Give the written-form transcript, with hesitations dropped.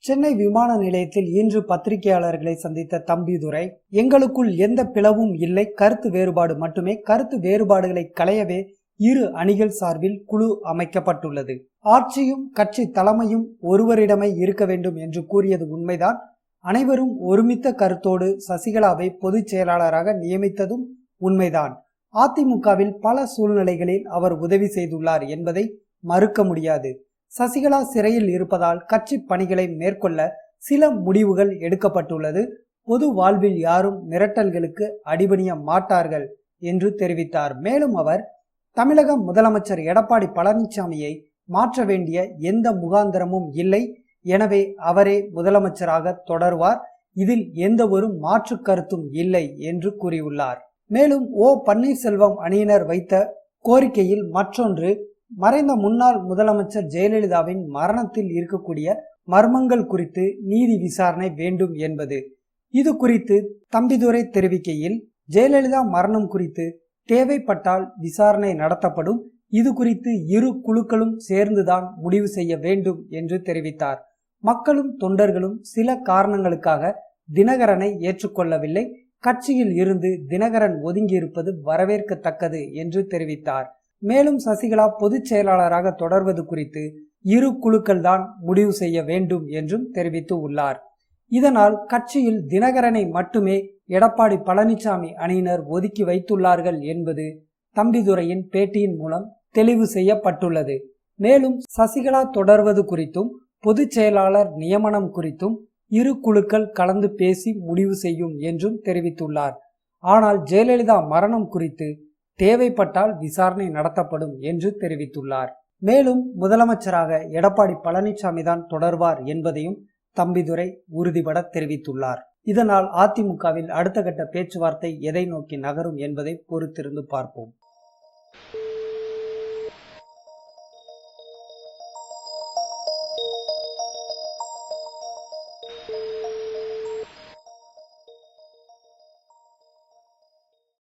சென்னை விமான நிலையத்தில் இன்று பத்திரிகையாளர்களை சந்தித்த தம்பிதுரை, எங்களுக்குள் எந்த பிளவும் இல்லை, கருத்து வேறுபாடு மட்டுமே. கருத்து வேறுபாடுகளை களையவே இரு அணிகள் சார்பில் குழு அமைக்கப்பட்டுள்ளது. ஆட்சியும் கட்சி தலைமையும் ஒருவரிடமே இருக்க வேண்டும் என்று கூறியது உண்மைதான். அனைவரும் ஒருமித்த கருத்தோடு சசிகலாவை பொதுச் செயலாளராக நியமித்ததும் உண்மைதான். அதிமுகவில் பல சூழ்நிலைகளில் அவர் உதவி செய்துள்ளார் என்பதை மறுக்க முடியாது. சசிகலா சிறையில் இருப்பதால் கட்சி பணிகளை மேற்கொள்ள சில முடிவுகள் எடுக்கப்பட்டுள்ளது. பொது வாழ்வில் யாரும் மிரட்டல்களுக்கு அடிபணிய மாட்டார்கள் என்று தெரிவித்தார். மேலும் அவர், தமிழக முதலமைச்சர் எடப்பாடி பழனிசாமியை மாற்ற வேண்டிய எந்த முகாந்திரமும் இல்லை, எனவே அவரே முதலமைச்சராக தொடர்வார், இதில் எந்த ஒரு மாற்று கருத்தும் இல்லை என்று கூறியுள்ளார். மேலும் ஓ பன்னீர்செல்வம் அணியினர் வைத்த கோரிக்கையில் மற்றொன்று, மறைந்த முன்னாள் முதலமைச்சர் ஜெயலலிதாவின் மரணத்தில் இருக்கக்கூடிய மர்மங்கள் குறித்து நீதி விசாரணை வேண்டும் என்பது. இது குறித்து தம்பிதுரை தெரிவிக்கையில், ஜெயலலிதா மரணம் குறித்து தேவைப்பட்டால் விசாரணை நடத்தப்படும், இது குறித்து இரு குழுக்களும் சேர்ந்துதான் முடிவு செய்ய வேண்டும் என்று தெரிவித்தார். மக்களும் தொண்டர்களும் சில காரணங்களுக்காக தினகரனை ஏற்றுக்கொள்ளவில்லை. கட்சியில் இருந்து தினகரன் ஒதுங்கியிருப்பது வரவேற்கத்தக்கது என்று தெரிவித்தார். மேலும் சசிகலா பொதுச் செயலாளராக தொடர்வது குறித்து இரு குழுக்கள் தான் முடிவு செய்ய வேண்டும் என்றும் தெரிவித்து உள்ளார். இதனால் கட்சியில் தினகரனை மட்டுமே எடப்பாடி பழனிசாமி அணியினர் ஒதுக்கி வைத்துள்ளார்கள் என்பது தம்பிதுரையின் பேட்டியின் மூலம் தெளிவு செய்யப்பட்டுள்ளது. மேலும் சசிகலா தொடர்வது குறித்தும் பொதுச் செயலாளர் நியமனம் குறித்தும் இரு குழுக்கள் கலந்து பேசி முடிவு செய்யும் என்றும் தெரிவித்துள்ளார். ஆனால் ஜெயலலிதா மரணம் குறித்து தேவைப்பட்டால் விசாரணை நடத்தப்படும் என்று தெரிவித்துள்ளார். மேலும் முதலமைச்சராக எடப்பாடி பழனிசாமி தான் தொடர்வார் என்பதையும் தம்பிதுரை உறுதிபட தெரிவித்துள்ளார். இதனால் அதிமுகவில் அடுத்த கட்ட பேச்சுவார்த்தை எதை நோக்கி நகரும் என்பதை பொறுத்திருந்து பார்ப்போம்.